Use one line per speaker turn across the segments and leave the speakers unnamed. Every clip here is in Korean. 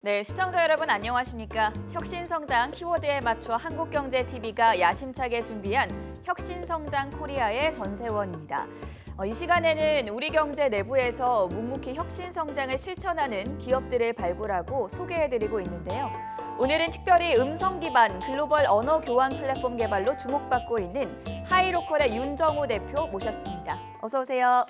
네, 시청자 여러분 안녕하십니까? 혁신성장 키워드에 맞춰 한국경제TV가 야심차게 준비한 혁신성장 코리아의 전세원입니다. 이 시간에는 우리 경제 내부에서 묵묵히 혁신성장을 실천하는 기업들을 발굴하고 소개해드리고 있는데요. 오늘은 특별히 음성 기반 글로벌 언어 교환 플랫폼 개발로 주목받고 있는 하이로컬의 윤정호 대표 모셨습니다. 어서 오세요.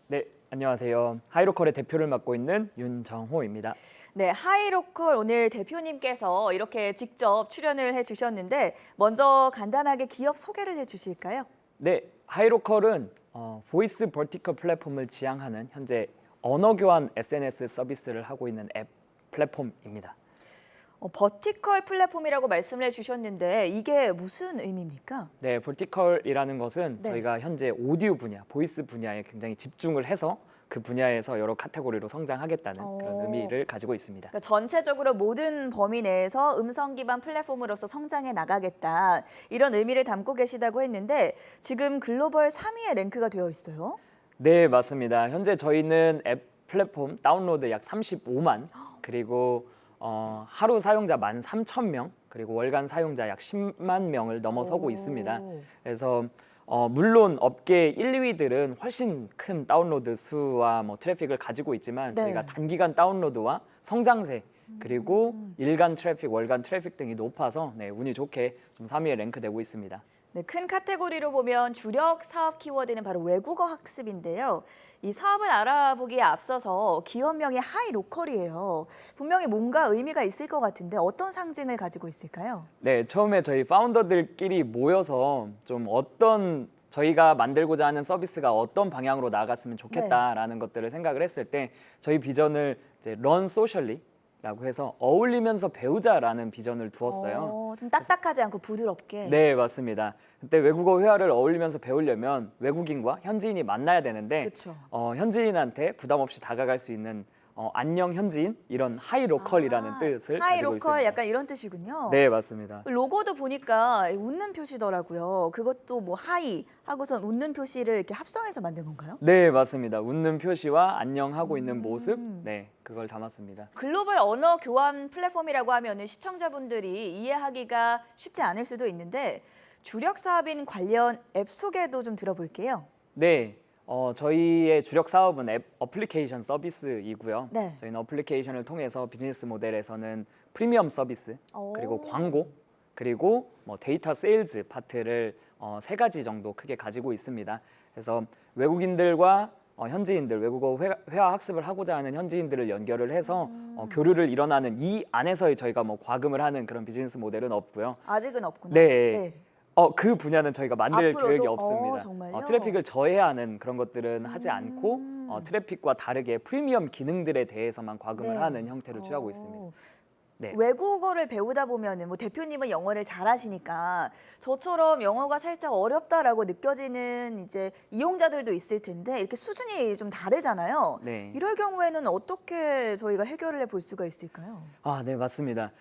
네, 안녕하세요. 하이로컬의 대표를 맡고 있는 윤정호입니다.
네, 하이로컬 오늘 대표님께서 이렇게 직접 출연을 해주셨는데 먼저 간단하게 기업 소개를 해주실까요?
네, 하이로컬은 보이스 버티컬 플랫폼을 지향하는 현재 언어 교환 SNS 서비스를 하고 있는 앱 플랫폼입니다.
버티컬 플랫폼이라고 말씀을 해주셨는데 이게 무슨 의미입니까?
네, 버티컬이라는 것은
네.
저희가 현재 오디오 분야, 보이스 분야에 굉장히 집중을 해서 그 분야에서 여러 카테고리로 성장하겠다는 그런 의미를 가지고 있습니다.
그러니까 전체적으로 모든 범위 내에서 음성 기반 플랫폼으로서 성장해 나가겠다 이런 의미를 담고 계시다고 했는데 지금 글로벌 3위에 랭크가 되어 있어요.
네, 맞습니다. 현재 저희는 앱 플랫폼 다운로드 약 35만 그리고 하루 사용자 13,000명 그리고 월간 사용자 약 10만 명을 넘어서고 있습니다. 그래서 물론 업계 1, 2위들은 훨씬 큰 다운로드 수와 트래픽을 가지고 있지만
네.
저희가 단기간 다운로드와 성장세 그리고 일간 트래픽, 월간 트래픽 등이 높아서 운이 좋게 좀 3위에 랭크되고 있습니다.
네, 큰 카테고리로 보면 주력 사업 키워드는 바로 외국어 학습인데요. 이 사업을 알아보기에 앞서서 기업명이 하이로컬이에요. 분명히 뭔가 의미가 있을 것 같은데 어떤 상징을 가지고 있을까요?
네, 처음에 저희 파운더들끼리 모여서 좀 어떤 저희가 만들고자 하는 서비스가 어떤 방향으로 나아갔으면 좋겠다라는 것들을 생각을 했을 때 저희 비전을 이제 Run Socially 라고 해서 어울리면서 배우자라는 비전을 두었어요.
좀 딱딱하지 않고 부드럽게.
네, 맞습니다. 그때 외국어 회화를 어울리면서 배우려면 외국인과 현지인이 만나야 되는데
그쵸.
현지인한테 부담 없이 다가갈 수 있는 안녕 현지인 이런 하이로컬이라는 뜻을 가지고
하이로컬
있습니다.
약간 이런 뜻이군요.
네, 맞습니다.
로고도 보니까 웃는 표시더라고요. 그것도 뭐 하이 하고선 웃는 표시를 이렇게 합성해서 만든 건가요?
네, 맞습니다. 웃는 표시와 안녕하고 있는 모습, 네, 그걸 담았습니다.
글로벌 언어 교환 플랫폼이라고 하면 시청자분들이 이해하기가 쉽지 않을 수도 있는데 주력 사업인 관련 앱 소개도 좀 들어볼게요.
네, 저희의 주력 사업은 앱 어플리케이션 서비스이고요.
네.
저희는 어플리케이션을 통해서 비즈니스 모델에서는 프리미엄 서비스, 그리고 광고, 그리고 데이터 세일즈 파트를 3가지 정도 크게 가지고 있습니다. 그래서 외국인들과 현지인들, 외국어 회화 학습을 하고자 하는 현지인들을 연결을 해서 교류를 일어나는 이 안에서 저희가 과금을 하는 그런 비즈니스 모델은 없고요.
아직은 없구나.
네. 그 분야는 저희가 만들
앞으로도?
계획이 없습니다.
정말요?
트래픽을 저해야 하는 그런 것들은 하지 않고 트래픽과 다르게 프리미엄 기능들에 대해서만 과금을 하는 형태를 취하고 있습니다. 네.
외국어를 배우다 보면은 대표님은 영어를 잘하시니까 저처럼 영어가 살짝 어렵다라고 느껴지는 이제 이용자들도 있을 텐데 이렇게 수준이 좀 다르잖아요.
네.
이럴 경우에는 어떻게 저희가 해결을 해볼 수가 있을까요?
네, 맞습니다.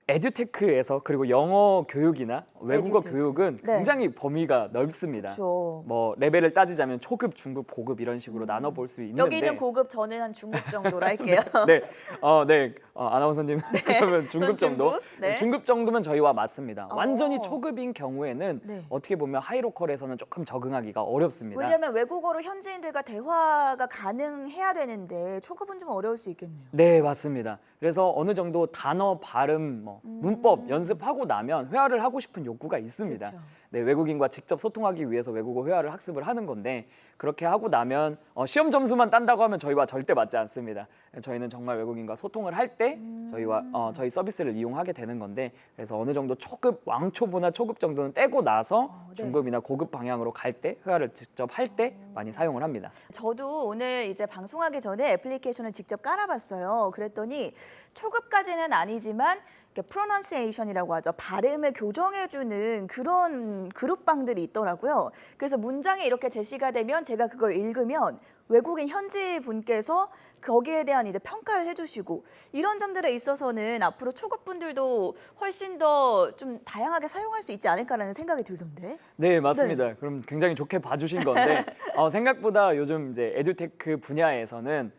에듀테크에서 그리고 영어 교육이나 외국어
에듀테크.
교육은
네.
굉장히 범위가 넓습니다.
그렇죠.
레벨을 따지자면 초급, 중급, 고급 이런 식으로 나눠볼 수 있는데
여기는 고급, 저는 한 중급 정도로 할게요.
네, 아나운서님 그러면 중급
전
정도?
중급? 네.
중급 정도면 저희와 맞습니다. 완전히 초급인 경우에는
네.
어떻게 보면 하이로컬에서는 조금 적응하기가 어렵습니다.
왜냐하면 외국어로 현지인들과 대화가 가능해야 되는데 초급은 좀 어려울 수 있겠네요.
네, 맞습니다. 그래서 어느 정도 단어, 발음, 문법 연습하고 나면 회화를 하고 싶은 욕구가 있습니다.
그렇죠.
네, 외국인과 직접 소통하기 위해서 외국어 회화를 학습을 하는 건데 그렇게 하고 나면 시험 점수만 딴다고 하면 저희와 절대 맞지 않습니다. 저희는 정말 외국인과 소통을 할 때 저희 서비스를 이용하게 되는 건데 그래서 어느 정도 초급, 왕초보나 초급 정도는 떼고 나서
네.
중급이나 고급 방향으로 갈 때 회화를 직접 할 때 많이 사용을 합니다.
저도 오늘 이제 방송하기 전에 애플리케이션을 직접 깔아봤어요. 그랬더니 초급까지는 아니지만 프로넌시에이션이라고 하죠. 발음을 교정해주는 그런 그룹방들이 있더라고요. 그래서 문장이 이렇게 제시가 되면 제가 그걸 읽으면 외국인 현지 분께서 거기에 대한 이제 평가를 해주시고 이런 점들에 있어서는 앞으로 초급분들도 훨씬 더 좀 다양하게 사용할 수 있지 않을까라는 생각이 들던데.
네, 맞습니다. 그럼 굉장히 좋게 봐주신 건데 생각보다 요즘 이제 에듀테크 분야에서는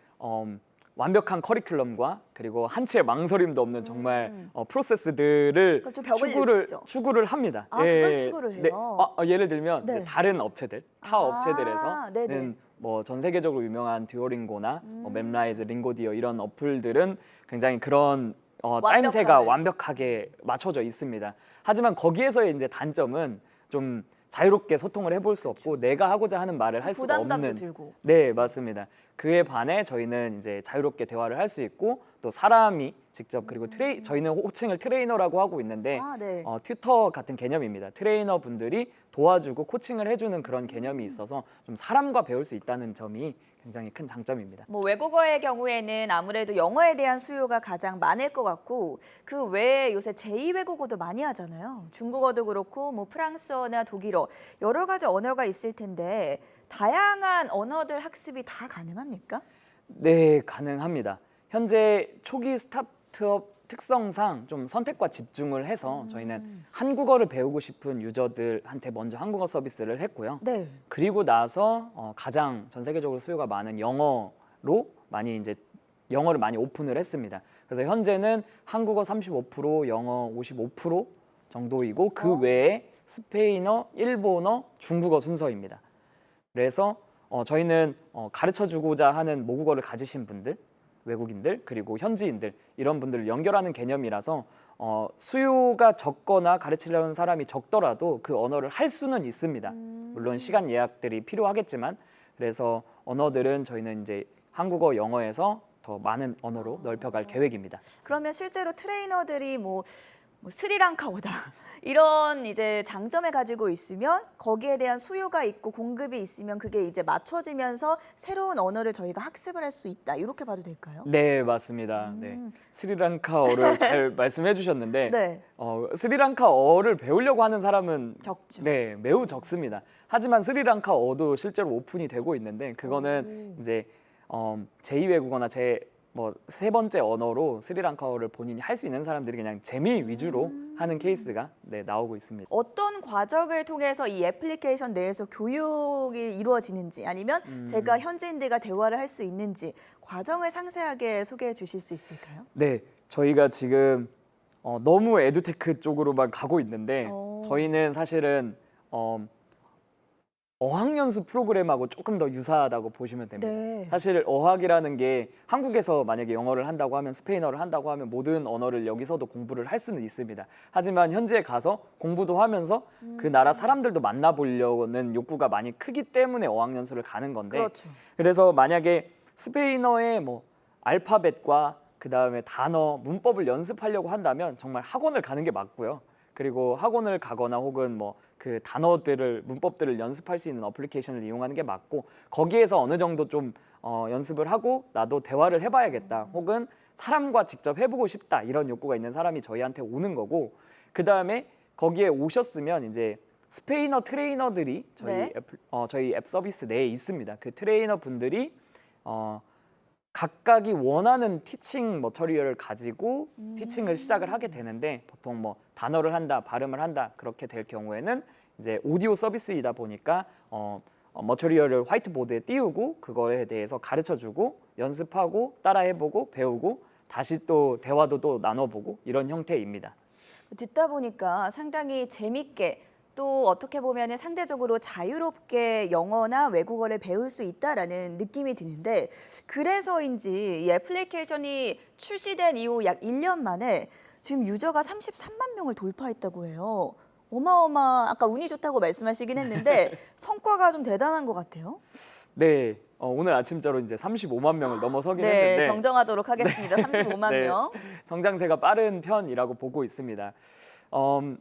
완벽한 커리큘럼과 그리고 한치의 망설임도 없는 정말 프로세스들을
그럼 좀 벽을 느끼죠.
추구를 합니다.
아, 그걸 추구를 해요?
네. 예를 들면
네.
이제 다른 업체들, 타
네네.
업체들에서는 뭐 전 세계적으로 유명한 듀오링고나 뭐 맵라이즈, 링고디어 이런 어플들은 굉장히 그런 짜임새가
완벽함을.
완벽하게 맞춰져 있습니다. 하지만 거기에서의 이제 단점은 좀 자유롭게 소통을 해볼 수 없고 내가 하고자 하는 말을 할 수가
부담감도
없는.
들고.
네, 맞습니다. 그에 반해 저희는 이제 자유롭게 대화를 할 수 있고 또 사람이 직접 그리고 저희는 호칭을 트레이너라고 하고 있는데
아, 네.
튜터 같은 개념입니다. 트레이너 분들이 도와주고 코칭을 해주는 그런 개념이 있어서 좀 사람과 배울 수 있다는 점이 굉장히 큰 장점입니다.
뭐 외국어의 경우에는 아무래도 영어에 대한 수요가 가장 많을 것 같고 그 외에 요새 제2 외국어도 많이 하잖아요. 중국어도 그렇고 뭐 프랑스어나 독일어 여러 가지 언어가 있을 텐데 다양한 언어들 학습이 다 가능합니까?
네, 가능합니다. 현재 초기 스타트업 특성상 좀 선택과 집중을 해서 저희는 한국어를 배우고 싶은 유저들한테 먼저 한국어 서비스를 했고요.
네.
그리고 나서 가장 전 세계적으로 수요가 많은 영어로 많이 이제 영어를 많이 오픈을 했습니다. 그래서 현재는 한국어 35%, 영어 55% 정도이고 그 외에 스페인어, 일본어, 중국어 순서입니다. 그래서 저희는 가르쳐주고자 하는 모국어를 가지신 분들, 외국인들 그리고 현지인들 이런 분들을 연결하는 개념이라서 수요가 적거나 가르치려는 사람이 적더라도 그 언어를 할 수는 있습니다. 물론 시간 예약들이 필요하겠지만 그래서 언어들은 저희는 이제 한국어, 영어에서 더 많은 언어로 넓혀갈 계획입니다.
그러면 실제로 트레이너들이 뭐 스리랑카오다 이런 이제 장점을 가지고 있으면 거기에 대한 수요가 있고 공급이 있으면 그게 이제 맞춰지면서 새로운 언어를 저희가 학습을 할 수 있다 이렇게 봐도 될까요?
네, 맞습니다. 네. 스리랑카어를 잘 말씀해 주셨는데
네.
스리랑카어를 배우려고 하는 사람은
적죠.
네, 매우 적습니다. 하지만 스리랑카어도 실제로 오픈이 되고 있는데 그거는 이제 제2 외국어나 세 번째 언어로 스리랑카어를 본인이 할 수 있는 사람들이 그냥 재미 위주로 하는 케이스가 나오고 있습니다.
어떤 과정을 통해서 이 애플리케이션 내에서 교육이 이루어지는지 아니면 제가 현지인들과 대화를 할 수 있는지 과정을 상세하게 소개해 주실 수 있을까요?
네, 저희가 지금 너무 에듀테크 쪽으로만 가고 있는데 저희는 사실은 어학연수 프로그램하고 조금 더 유사하다고 보시면 됩니다.
네.
사실 어학이라는 게 한국에서 만약에 영어를 한다고 하면 스페인어를 한다고 하면 모든 언어를 여기서도 공부를 할 수는 있습니다. 하지만 현지에 가서 공부도 하면서 그 나라 사람들도 만나보려는 욕구가 많이 크기 때문에 어학연수를 가는 건데
그렇죠.
그래서 만약에 스페인어의 뭐 알파벳과 그 다음에 단어, 문법을 연습하려고 한다면 정말 학원을 가는 게 맞고요. 그리고 학원을 가거나 혹은 뭐 그 단어들을 문법들을 연습할 수 있는 어플리케이션을 이용하는 게 맞고 거기에서 어느 정도 좀 연습을 하고 나도 대화를 해봐야겠다 혹은 사람과 직접 해보고 싶다 이런 욕구가 있는 사람이 저희한테 오는 거고 그 다음에 거기에 오셨으면 이제 스페인어 트레이너들이
네.
저희 앱 서비스 내에 있습니다. 그 트레이너 분들이 각각이 원하는 티칭 머터리얼을 가지고 티칭을 시작을 하게 되는데 보통 뭐 단어를 한다, 발음을 한다 그렇게 될 경우에는 이제 오디오 서비스이다 보니까 머터리얼을 화이트보드에 띄우고 그거에 대해서 가르쳐주고 연습하고 따라해보고 배우고 다시 또 대화도 또 나눠보고 이런 형태입니다.
듣다 보니까 상당히 재밌게 또 어떻게 보면 상대적으로 자유롭게 영어나 외국어를 배울 수 있다라는 느낌이 드는데 그래서인지 이 애플리케이션이 출시된 이후 약 1년 만에 지금 유저가 33만 명을 돌파했다고 해요. 아까 운이 좋다고 말씀하시긴 했는데 성과가 좀 대단한 것 같아요.
네, 오늘 아침자로 이제 35만 명을 넘어서긴
네,
했는데
정정하도록 하겠습니다. 35만
네,
명.
성장세가 빠른 편이라고 보고 있습니다.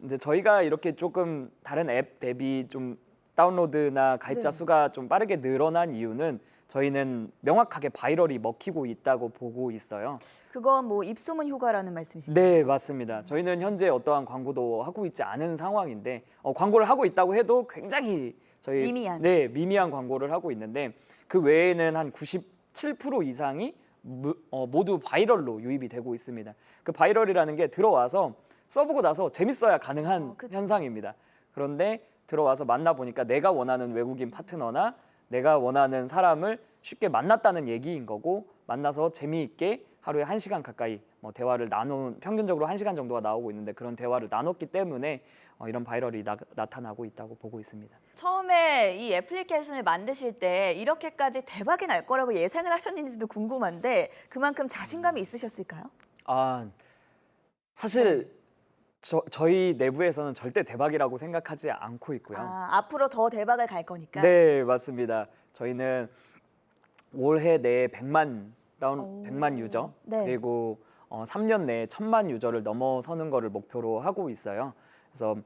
이제 저희가 이렇게 조금 다른 앱 대비 좀 다운로드나 가입자
네.
수가 좀 빠르게 늘어난 이유는 저희는 명확하게 바이럴이 먹히고 있다고 보고 있어요.
그건 뭐 입소문 효과라는 말씀이신가요?
네, 맞습니다. 저희는 현재 어떠한 광고도 하고 있지 않은 상황인데 광고를 하고 있다고 해도 굉장히 미미한 광고를 하고 있는데 그 외에는 한 97% 이상이 모두 바이럴로 유입이 되고 있습니다. 그 바이럴이라는 게 들어와서 써보고 나서 재밌어야 가능한 현상입니다. 그런데 들어와서 만나보니까 내가 원하는 외국인 파트너나 내가 원하는 사람을 쉽게 만났다는 얘기인 거고 만나서 재미있게 하루에 1시간 가까이 뭐 대화를 평균적으로 1시간 정도가 나오고 있는데 그런 대화를 나눴기 때문에 이런 바이럴이 나타나고 있다고 보고 있습니다.
처음에 이 애플리케이션을 만드실 때 이렇게까지 대박이 날 거라고 예상을 하셨는지도 궁금한데 그만큼 자신감이 있으셨을까요?
사실 저희 내부에서는 절대 대박이라고 생각하지 않고 있고요.
앞으로 더 대박을 갈 거니까.
네, 맞습니다. 저희는 올해 내에 100만 유저
네.
그리고 3년 내에 1000만 유저를 넘어서는 거를 목표로 하고 있어요. 그래서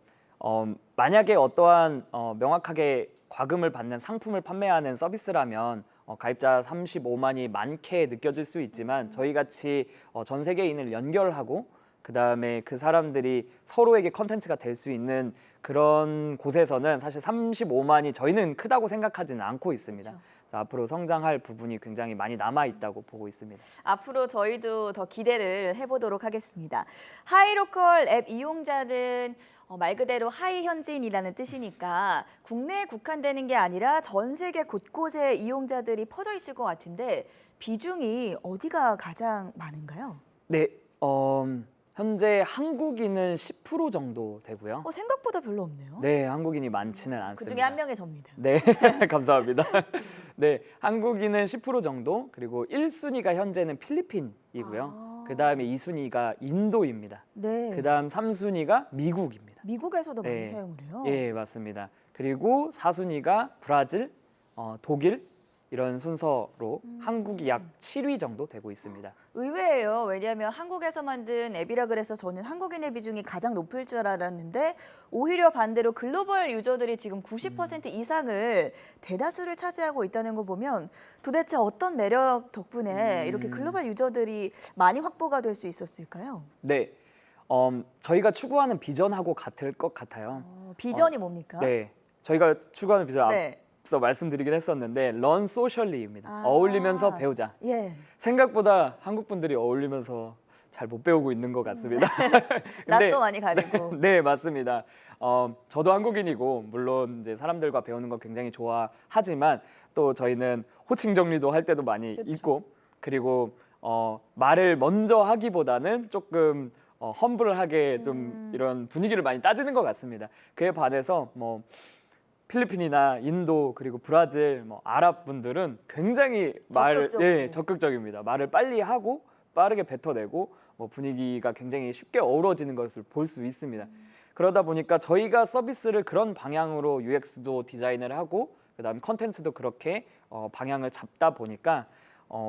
만약에 어떠한 명확하게 과금을 받는 상품을 판매하는 서비스라면 가입자 35만이 많게 느껴질 수 있지만 저희 같이 전 세계인을 연결하고 그다음에 그 사람들이 서로에게 컨텐츠가 될 수 있는 그런 곳에서는 사실 35만이 저희는 크다고 생각하지는 않고 있습니다.
그렇죠.
그래서 앞으로 성장할 부분이 굉장히 많이 남아 있다고 보고 있습니다.
앞으로 저희도 더 기대를 해보도록 하겠습니다. 하이로컬 앱 이용자는 말 그대로 하이 현지인이라는 뜻이니까 국내에 국한되는 게 아니라 전 세계 곳곳에 이용자들이 퍼져 있을 것 같은데 비중이 어디가 가장 많은가요?
네, 현재 한국인은 10% 정도 되고요.
생각보다 별로 없네요.
네, 한국인이 많지는 않습니다.
그중에 한 명의 접니다.
네, 감사합니다. 네, 한국인은 10% 정도, 그리고 1순위가 현재는 필리핀이고요. 그다음에 2순위가 인도입니다.
네.
그다음 3순위가 미국입니다.
미국에서도 많이
네.
사용을 해요.
예, 맞습니다. 그리고 4순위가 브라질, 독일 이런 순서로 한국이 약 7위 정도 되고 있습니다.
의외예요. 왜냐하면 한국에서 만든 앱이라 그래서 저는 한국인의 비중이 가장 높을 줄 알았는데 오히려 반대로 글로벌 유저들이 지금 90% 이상을 대다수를 차지하고 있다는 거 보면 도대체 어떤 매력 덕분에 이렇게 글로벌 유저들이 많이 확보가 될 수 있었을까요?
네, 저희가 추구하는 비전하고 같을 것 같아요.
비전이 뭡니까?
네, 저희가 추구하는 비전
네.
앞서 말씀드리긴 했었는데 Learn Socially입니다. 어울리면서 배우자.
예.
생각보다 한국 분들이 어울리면서 잘 못 배우고 있는 것 같습니다.
낯도 많이 가리고.
네, 맞습니다. 저도 한국인이고 물론 이제 사람들과 배우는 거 굉장히 좋아하지만 또 저희는 호칭 정리도 할 때도 많이
그쵸.
있고 그리고 말을 먼저 하기보다는 조금 험블하게 좀 이런 분위기를 많이 따지는 것 같습니다. 그에 반해서 뭐 필리핀이나 인도 그리고 브라질, 아랍 분들은 굉장히 적극적입니다. 말을 빨리 하고 빠르게 뱉어내고 분위기가 굉장히 쉽게 어우러지는 것을 볼 수 있습니다. 그러다 보니까 저희가 서비스를 그런 방향으로 UX도 디자인을 하고 그다음 컨텐츠도 그렇게 방향을 잡다 보니까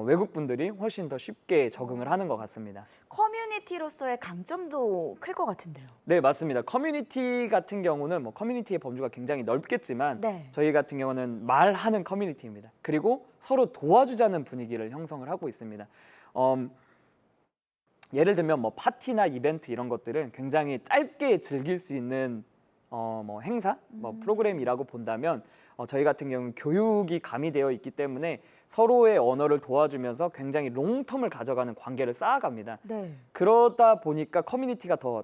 외국 분들이 훨씬 더 쉽게 적응을 하는 것 같습니다.
커뮤니티로서의 강점도 클 것 같은데요.
네, 맞습니다. 커뮤니티 같은 경우는 커뮤니티의 범주가 굉장히 넓겠지만
네.
저희 같은 경우는 말하는 커뮤니티입니다. 그리고 서로 도와주자는 분위기를 형성을 하고 있습니다. 예를 들면 파티나 이벤트 이런 것들은 굉장히 짧게 즐길 수 있는 행사, 프로그램이라고 본다면 저희 같은 경우는 교육이 가미되어 있기 때문에 서로의 언어를 도와주면서 굉장히 롱텀을 가져가는 관계를 쌓아갑니다.
네.
그러다 보니까 커뮤니티가 더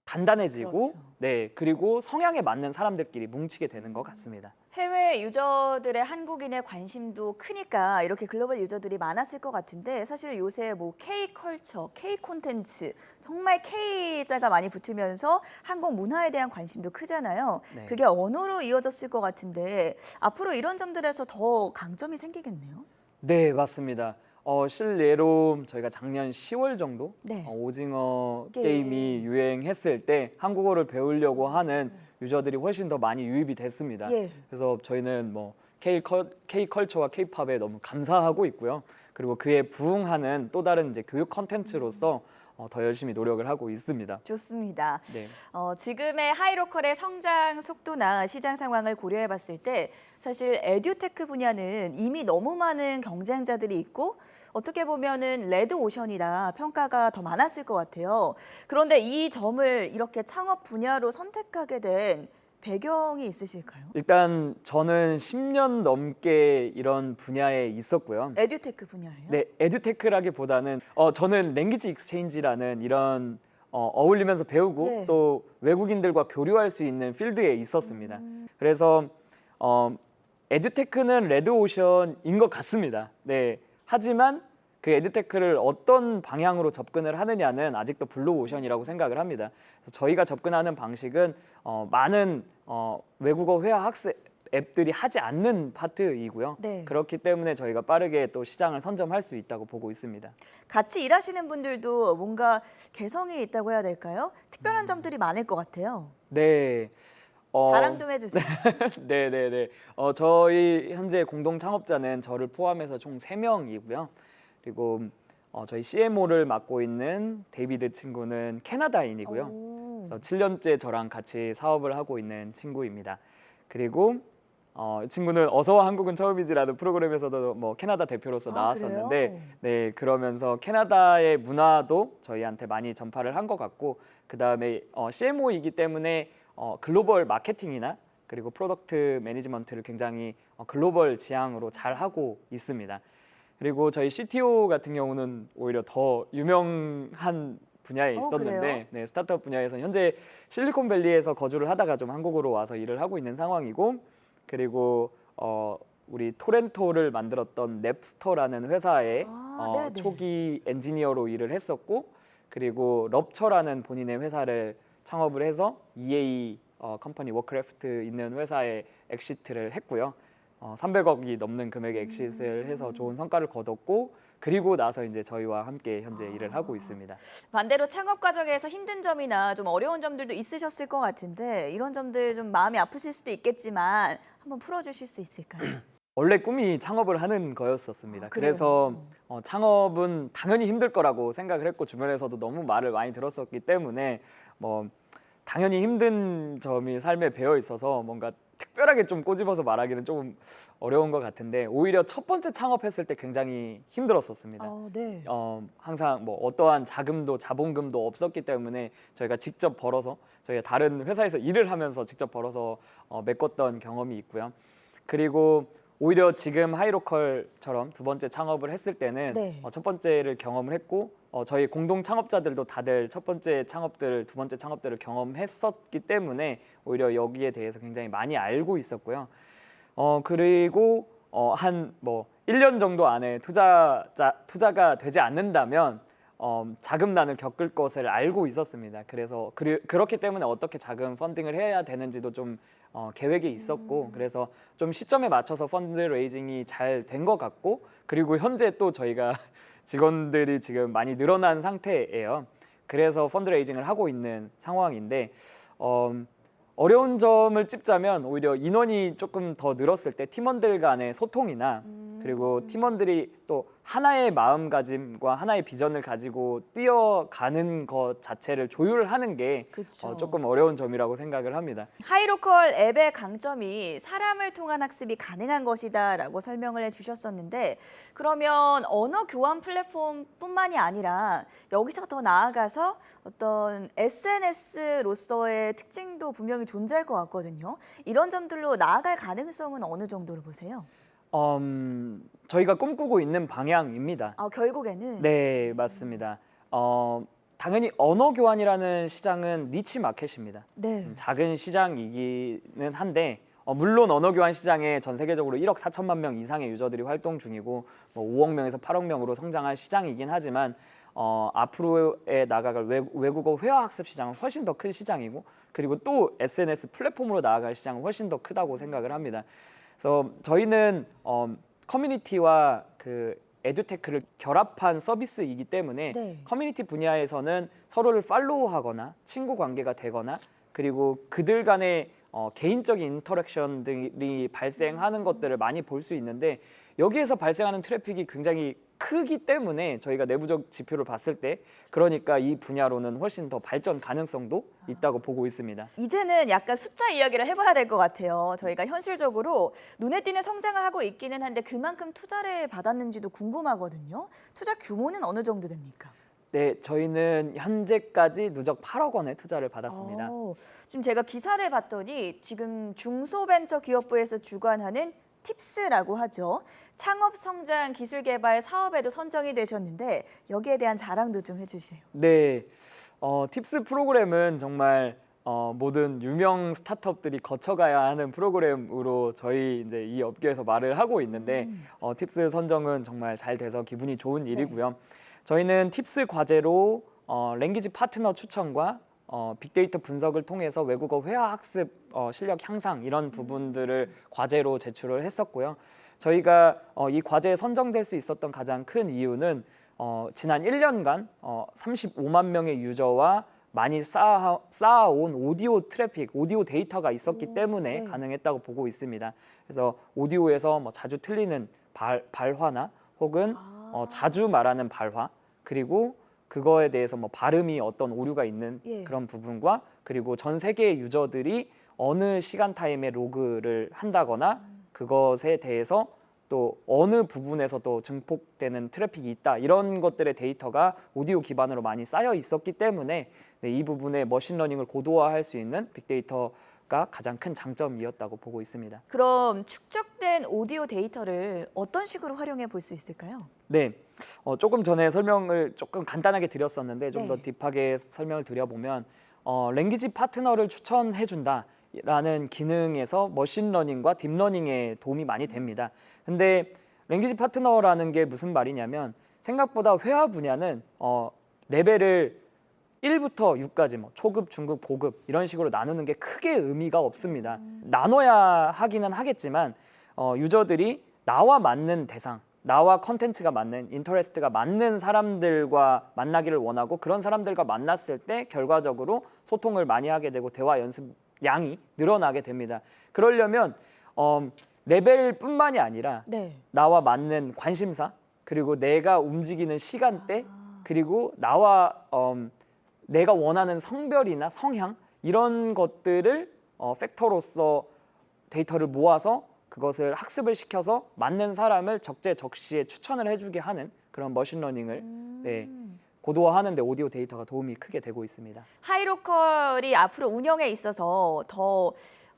단단해지고
그렇죠.
네, 그리고 성향에 맞는 사람들끼리 뭉치게 되는 것 같습니다.
해외 유저들의 한국인의 관심도 크니까 이렇게 글로벌 유저들이 많았을 것 같은데 사실 요새 K-컬처, K-콘텐츠 정말 K자가 많이 붙으면서 한국 문화에 대한 관심도 크잖아요.
네.
그게 언어로 이어졌을 것 같은데 앞으로 이런 점들에서 더 강점이 생기겠네요.
네, 맞습니다. 실례로 저희가 작년 10월 정도
네.
오징어 게임이 유행했을 때 한국어를 배우려고 하는 유저들이 훨씬 더 많이 유입이 됐습니다.
예.
그래서 저희는 K-컬처와 K-팝에 너무 감사하고 있고요. 그리고 그에 부응하는 또 다른 이제 교육 컨텐츠로서 더 열심히 노력을 하고 있습니다.
좋습니다.
네.
지금의 하이로컬의 성장 속도나 시장 상황을 고려해 봤을 때 사실 에듀테크 분야는 이미 너무 많은 경쟁자들이 있고 어떻게 보면은 레드오션이라 평가가 더 많았을 것 같아요. 그런데 이 점을 이렇게 창업 분야로 선택하게 된 배경이 있으실까요?
일단 저는 10년 넘게 이런 분야에 있었고요.
에듀테크 분야예요?
네, 에듀테크라기보다는 저는 랭귀지 익스체인지라는 이런 어울리면서 배우고
네.
또 외국인들과 교류할 수 있는 필드에 있었습니다. 그래서 에듀테크는 레드오션인 것 같습니다. 네, 하지만 그 에듀테크를 어떤 방향으로 접근을 하느냐는 아직도 블루오션이라고 생각을 합니다. 그래서 저희가 접근하는 방식은 많은 외국어 회화 학습 앱들이 하지 않는 파트이고요.
네.
그렇기 때문에 저희가 빠르게 또 시장을 선점할 수 있다고 보고 있습니다.
같이 일하시는 분들도 뭔가 개성이 있다고 해야 될까요? 특별한 점들이 많을 것 같아요.
네.
자랑 좀 해주세요.
네네네. 저희 현재 공동 창업자는 저를 포함해서 총 3명이고요. 그리고 저희 CMO를 맡고 있는 데이비드 친구는 캐나다인이고요.
오.
그래서 7년째 저랑 같이 사업을 하고 있는 친구입니다. 그리고 이 친구는 어서와 한국은 처음이지라는 프로그램에서도 뭐 캐나다 대표로서 나왔었는데,
그래요?
네, 그러면서 캐나다의 문화도 저희한테 많이 전파를 한 것 같고, 그 다음에 CMO이기 때문에 글로벌 마케팅이나 그리고 프로덕트 매니지먼트를 굉장히 글로벌 지향으로 잘 하고 있습니다. 그리고 저희 CTO 같은 경우는 오히려 더 유명한 분야에 있었는데,
그래요?
네, 스타트업 분야에서 현재 실리콘밸리에서 거주를 하다가 좀 한국으로 와서 일을 하고 있는 상황이고, 그리고 우리 토렌토를 만들었던 넵스터라는 회사의
네네.
초기 엔지니어로 일을 했었고, 그리고 럽처라는 본인의 회사를 창업을 해서 EA 컴퍼니 워크래프트 있는 회사에 엑시트를 했고요. 300억이 넘는 금액의 엑시트를 해서 좋은 성과를 거뒀고, 그리고 나서 이제 저희와 함께 현재 일을 하고 있습니다.
반대로 창업 과정에서 힘든 점이나 좀 어려운 점들도 있으셨을 것 같은데 이런 점들 좀 마음이 아프실 수도 있겠지만 한번 풀어주실 수 있을까요?
원래 꿈이 창업을 하는 거였었습니다.
그래요?
그래서 창업은 당연히 힘들 거라고 생각을 했고, 주변에서도 너무 말을 많이 들었었기 때문에 뭐 당연히 힘든 점이 삶에 배어 있어서 뭔가 특별하게 좀 꼬집어서 말하기는 좀 어려운 것 같은데, 오히려 첫 번째 창업했을 때 굉장히 힘들었었습니다.
네.
항상 뭐 어떠한 자금도 자본금도 없었기 때문에 저희가 직접 벌어서, 저희가 다른 회사에서 일을 하면서 직접 벌어서 메꿨던 경험이 있고요. 그리고 오히려 지금 하이로컬처럼 두 번째 창업을 했을 때는
네.
첫 번째를 경험을 했고, 저희 공동 창업자들도 다들 첫 번째 창업들, 두 번째 창업들을 경험했었기 때문에 오히려 여기에 대해서 굉장히 많이 알고 있었고요. 그리고 한 뭐 1년 정도 안에 투자가 되지 않는다면 자금난을 겪을 것을 알고 있었습니다. 그래서 그렇기 때문에 어떻게 자금 펀딩을 해야 되는지도 좀 계획이 있었고, 그래서 좀 시점에 맞춰서 펀드 레이징이 잘 된 것 같고, 그리고 현재 또 저희가 직원들이 지금 많이 늘어난 상태예요. 그래서 펀드 레이징을 하고 있는 상황인데, 어려운 점을 찝자면 오히려 인원이 조금 더 늘었을 때 팀원들 간의 소통이나 그리고 팀원들이 또 하나의 마음가짐과 하나의 비전을 가지고 뛰어가는 것 자체를 조율하는 게
그쵸.
조금 어려운 점이라고 생각을 합니다.
하이로컬 앱의 강점이 사람을 통한 학습이 가능한 것이다라고 설명을 해주셨었는데 그러면 언어 교환 플랫폼뿐만이 아니라 여기서 더 나아가서 어떤 SNS로서의 특징도 분명히 존재할 것 같거든요. 이런 점들로 나아갈 가능성은 어느 정도로 보세요?
저희가 꿈꾸고 있는 방향입니다.
결국에는
네, 맞습니다. 당연히 언어 교환이라는 시장은 니치 마켓입니다.
네.
작은 시장이기는 한데, 물론 언어 교환 시장에 전 세계적으로 1억 4천만 명 이상의 유저들이 활동 중이고 뭐 5억 명에서 8억 명으로 성장할 시장이긴 하지만 앞으로에 나아갈 외국어 회화 학습 시장은 훨씬 더 큰 시장이고, 그리고 또 SNS 플랫폼으로 나아갈 시장은 훨씬 더 크다고 생각을 합니다. 그래서 저희는 커뮤니티와 그 에듀테크를 결합한 서비스이기 때문에
네.
커뮤니티 분야에서는 서로를 팔로우하거나 친구 관계가 되거나, 그리고 그들 간의 개인적인 인터랙션들이 발생하는 것들을 많이 볼 수 있는데, 여기에서 발생하는 트래픽이 굉장히 크기 때문에 저희가 내부적 지표를 봤을 때, 그러니까 이 분야로는 훨씬 더 발전 가능성도 있다고 보고 있습니다.
이제는 약간 숫자 이야기를 해봐야 될 것 같아요. 저희가 현실적으로 눈에 띄는 성장을 하고 있기는 한데 그만큼 투자를 받았는지도 궁금하거든요. 투자 규모는 어느 정도 됩니까?
네, 저희는 현재까지 누적 8억 원의 투자를 받았습니다.
지금 제가 기사를 봤더니 지금 중소벤처기업부에서 주관하는 팁스라고 하죠. 창업 성장 기술 개발 사업에도 선정이 되셨는데 여기에 대한 자랑도 좀 해주세요.
네, 팁스 프로그램은 정말 모든 유명 스타트업들이 거쳐가야 하는 프로그램으로 저희 이제 이 업계에서 말을 하고 있는데 팁스 선정은 정말 잘 돼서 기분이 좋은 일이고요. 저희는 팁스 과제로 랭귀지 파트너 추천과 빅데이터 분석을 통해서 외국어 회화 학습 실력 향상 이런 부분들을 과제로 제출을 했었고요. 저희가 이 과제에 선정될 수 있었던 가장 큰 이유는 지난 1년간 35만 명의 유저와 많이 쌓아온 오디오 트래픽, 오디오 데이터가 있었기 때문에 가능했다고 보고 있습니다. 그래서 오디오에서 뭐 자주 틀리는 발화나 혹은 자주 말하는 발화, 그리고 그거에 대해서 뭐 발음이 어떤 오류가 있는 그런 부분과 그리고 전 세계의 유저들이 어느 시간 타임에 로그를 한다거나 그것에 대해서 또 어느 부분에서 또 증폭되는 트래픽이 있다 이런 것들의 데이터가 오디오 기반으로 많이 쌓여 있었기 때문에 이 부분에 머신러닝을 고도화할 수 있는 빅데이터가 가장 큰 장점이었다고 보고 있습니다.
그럼 축적된 오디오 데이터를 어떤 식으로 활용해 볼 수 있을까요?
네, 조금 전에 설명을 조금 간단하게 드렸었는데 좀 더 딥하게 설명을 드려보면 랭귀지 파트너를 추천해 준다라는 기능에서 머신러닝과 딥러닝에 도움이 많이 됩니다. 근데 랭귀지 파트너라는 게 무슨 말이냐면 생각보다 회화 분야는 레벨을 1부터 6까지 뭐 초급, 중급, 고급 이런 식으로 나누는 게 크게 의미가 없습니다. 나눠야 하기는 하겠지만 유저들이 나와 맞는 대상, 나와 컨텐츠가 맞는, 인터레스트가 맞는 사람들과 만나기를 원하고 그런 사람들과 만났을 때 결과적으로 소통을 많이 하게 되고 대화 연습 양이 늘어나게 됩니다. 그러려면 레벨뿐만이 아니라 나와 맞는 관심사, 그리고 내가 움직이는 시간대, 그리고 나와 내가 원하는 성별이나 성향 이런 것들을 팩터로서 데이터를 모아서 그것을 학습을 시켜서 맞는 사람을 적재적시에 추천을 해주게 하는 그런 머신러닝을 고도화하는 데 오디오 데이터가 도움이 크게 되고 있습니다.
하이로컬이 앞으로 운영에 있어서 더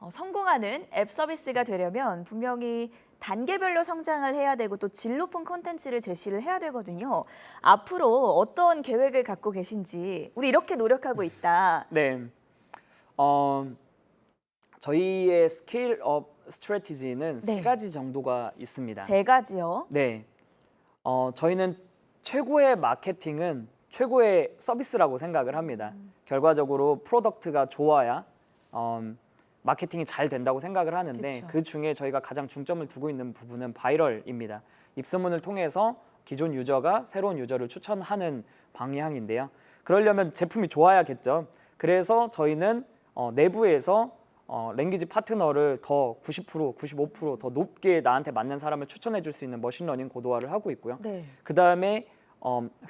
성공하는 앱 서비스가 되려면 분명히 단계별로 성장을 해야 되고 또 질 높은 콘텐츠를 제시를 해야 되거든요. 앞으로 어떤 계획을 갖고 계신지, 우리 이렇게 노력하고 있다.
네, 저희의 스케일업 스트래티지는 세 가지 정도가 있습니다.
세 가지요?
네, 저희는 최고의 마케팅은 최고의 서비스라고 생각을 합니다. 결과적으로 프로덕트가 좋아야 마케팅이 잘 된다고 생각을 하는데 그 중에 저희가 가장 중점을 두고 있는 부분은 바이럴입니다. 입소문을 통해서 기존 유저가 새로운 유저를 추천하는 방향인데요. 그러려면 제품이 좋아야겠죠. 그래서 저희는 내부에서 랭귀지 파트너를 더 90%, 95% 더 높게 나한테 맞는 사람을 추천해 줄 수 있는 머신러닝 고도화를 하고 있고요. 그 다음에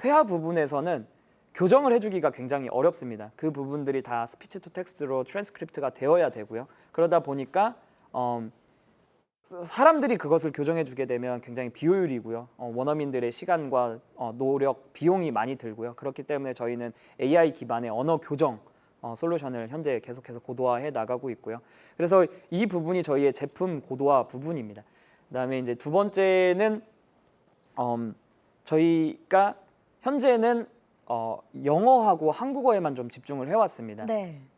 회화 부분에서는 교정을 해주기가 굉장히 어렵습니다. 그 부분들이 다 스피치 투 텍스트로 트랜스크립트가 되어야 되고요. 그러다 보니까 사람들이 그것을 교정해 주게 되면 굉장히 비효율이고요. 원어민들의 시간과 노력, 비용이 많이 들고요. 그렇기 때문에 저희는 AI 기반의 언어 교정 솔루션을 현재 계속해서 고도화해 나가고 있고요. 그래서 이 부분이 저희의 제품 고도화 부분입니다. 그다음에 이제 두 번째는 저희가 현재는 영어하고 한국어에만 좀 집중을 해왔습니다.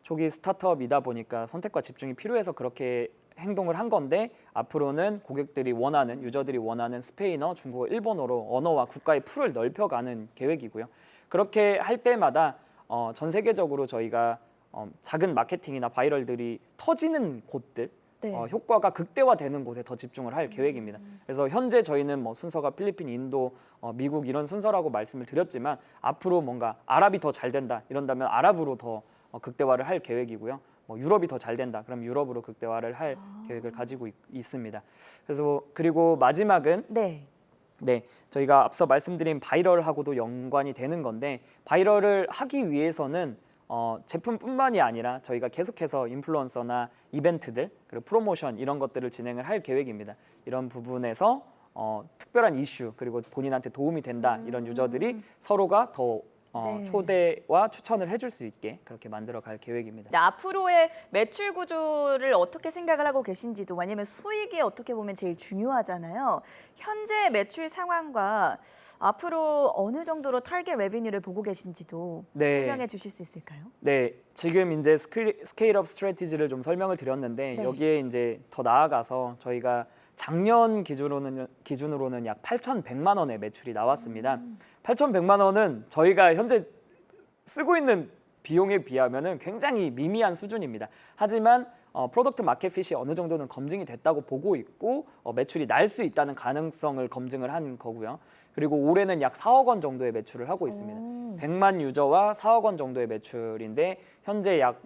초기 스타트업이다 보니까 선택과 집중이 필요해서 그렇게 행동을 한 건데 앞으로는 고객들이 원하는, 유저들이 원하는 스페인어, 중국어, 일본어로 언어와 국가의 풀을 넓혀가는 계획이고요. 그렇게 할 때마다 전 세계적으로 저희가 작은 마케팅이나 바이럴들이 터지는 곳들, 효과가 극대화되는 곳에 더 집중을 할 계획입니다. 그래서 현재 저희는 뭐 순서가 필리핀, 인도, 미국 이런 순서라고 말씀을 드렸지만 앞으로 뭔가 아랍이 더 잘 된다 이런다면 아랍으로 더 극대화를 할 계획이고요. 뭐 유럽이 더 잘 된다 그럼 유럽으로 극대화를 할 계획을 가지고 있습니다. 그래서 그리고 마지막은 저희가 앞서 말씀드린 바이럴하고도 연관이 되는 건데 바이럴을 하기 위해서는 제품뿐만이 아니라 저희가 계속해서 인플루언서나 이벤트들 그리고 프로모션 이런 것들을 진행을 할 계획입니다. 이런 부분에서 특별한 이슈 그리고 본인한테 도움이 된다 이런 유저들이 서로가 더
네.
초대와 추천을 해줄 수 있게 그렇게 만들어 갈 계획입니다.
네, 앞으로의 매출 구조를 어떻게 생각을 하고 계신지도, 왜냐면 수익이 어떻게 보면 제일 중요하잖아요. 현재 매출 상황과 앞으로 어느 정도로 타겟 레비뉴를 보고 계신지도
네.
설명해 주실 수 있을까요?
네, 지금 이제 스케일업 스트래티지를 좀 설명을 드렸는데
네.
여기에 이제 더 나아가서 저희가 작년 기준으로는 약 8,100만 원의 매출이 나왔습니다. 8,100만 원은 저희가 현재 쓰고 있는 비용에 비하면은 굉장히 미미한 수준입니다. 하지만 프로덕트 마켓 핏이 어느 정도는 검증이 됐다고 보고 있고 매출이 날 수 있다는 가능성을 검증을 한 거고요. 그리고 올해는 약 4억 원 정도의 매출을 하고 있습니다. 100만 유저와 4억 원 정도의 매출인데 현재 약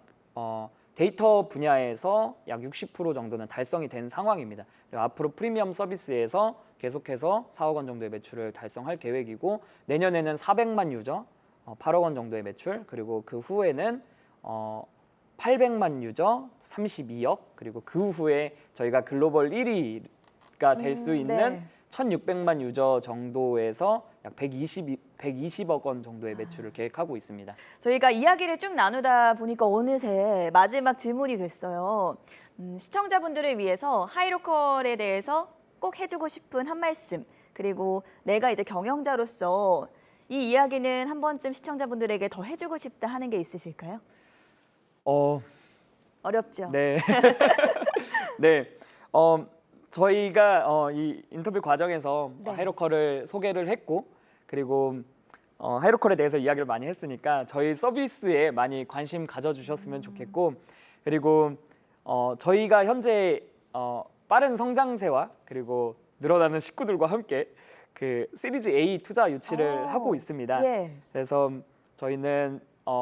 데이터 분야에서 약 60% 정도는 달성이 된 상황입니다. 그리고 앞으로 프리미엄 서비스에서 계속해서 4억 원 정도의 매출을 달성할 계획이고 내년에는 400만 유저, 8억 원 정도의 매출, 그리고 그 후에는 800만 유저, 32억, 그리고 그 후에 저희가 글로벌 1위가 될 수 있는
네.
1,600만 유저 정도에서 약 120억 원 정도의 매출을 계획하고 있습니다.
저희가 이야기를 쭉 나누다 보니까 어느새 마지막 질문이 됐어요. 시청자분들을 위해서 하이로컬에 대해서 꼭 해주고 싶은 한 말씀, 그리고 내가 이제 경영자로서 이 이야기는 한 번쯤 시청자분들에게 더 해주고 싶다 하는 게 있으실까요? 어렵죠?
네. 네. 저희가 이 인터뷰 과정에서
네.
하이로컬을 소개를 했고 그리고 하이로컬에 대해서 이야기를 많이 했으니까 저희 서비스에 많이 관심 가져주셨으면 좋겠고 그리고 저희가 현재 빠른 성장세와 그리고 늘어나는 식구들과 함께 그 시리즈 A 투자 유치를 하고 있습니다.
예.
그래서 저희는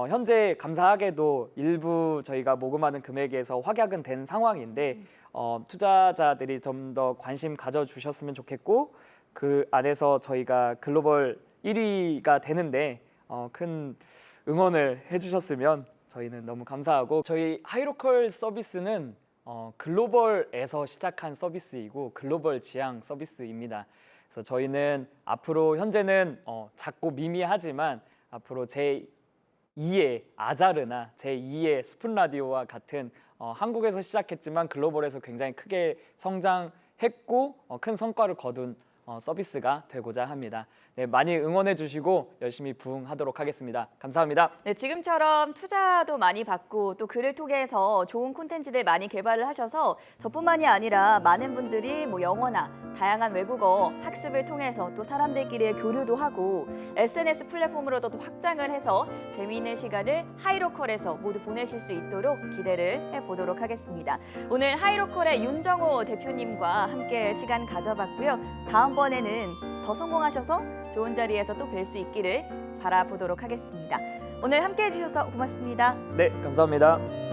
현재 감사하게도 일부 저희가 모금하는 금액에서 확약은 된 상황인데 투자자들이 좀 더 관심 가져주셨으면 좋겠고 그 안에서 저희가 글로벌 1위가 되는데 큰 응원을 해주셨으면 저희는 너무 감사하고 저희 하이로컬 서비스는 글로벌에서 시작한 서비스이고 글로벌 지향 서비스입니다. 그래서 저희는 앞으로 현재는 작고 미미하지만 앞으로 제2의 아자르나 제2의 스푼 라디오와 같은 한국에서 시작했지만 글로벌에서 굉장히 크게 성장했고 큰 성과를 거둔 서비스가 되고자 합니다. 네, 많이 응원해 주시고 열심히 부응하도록 하겠습니다. 감사합니다.
네, 지금처럼 투자도 많이 받고 또 글을 통해서 좋은 콘텐츠들 많이 개발을 하셔서 저뿐만이 아니라 많은 분들이 뭐 영어나 다양한 외국어 학습을 통해서 또 사람들끼리의 교류도 하고 SNS 플랫폼으로도 또 확장을 해서 재미있는 시간을 하이로컬에서 모두 보내실 수 있도록 기대를 해보도록 하겠습니다. 오늘 하이로컬의 윤정호 대표님과 함께 시간 가져봤고요. 다음번에는 더 성공하셔서 좋은 자리에서 또 뵐 수 있기를 바라보도록 하겠습니다. 오늘 함께해 주셔서 고맙습니다.
네, 감사합니다.